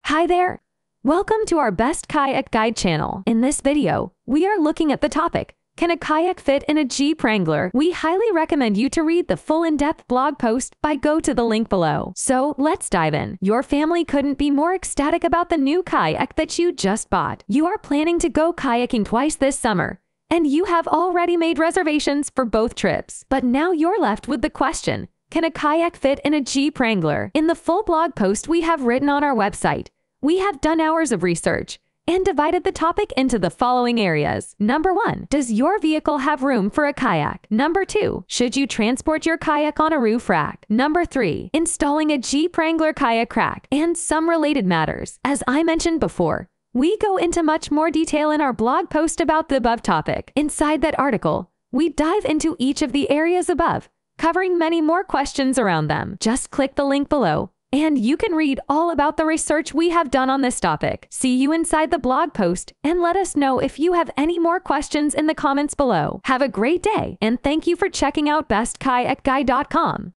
Hi there! Welcome to our Best Kayak Guide channel. In this video, we are looking at the topic, can a kayak fit in a Jeep Wrangler? We highly recommend you to read the full in-depth blog post by go to the link below. So let's dive in. Your family couldn't be more ecstatic about the new kayak that you just bought. You are planning to go kayaking twice this summer, and you have already made reservations for both trips. But now you're left with the question, can a kayak fit in a Jeep Wrangler? In the full blog post we have written on our website, we have done hours of research and divided the topic into the following areas. Number 1, does your vehicle have room for a kayak? Number 2, should you transport your kayak on a roof rack? Number 3, installing a Jeep Wrangler kayak rack, and some related matters. As I mentioned before, we go into much more detail in our blog post about the above topic. Inside that article, we dive into each of the areas above, covering many more questions around them. Just click the link below, and you can read all about the research we have done on this topic. See you inside the blog post, and let us know if you have any more questions in the comments below. Have a great day, and thank you for checking out bestkayakguide.com.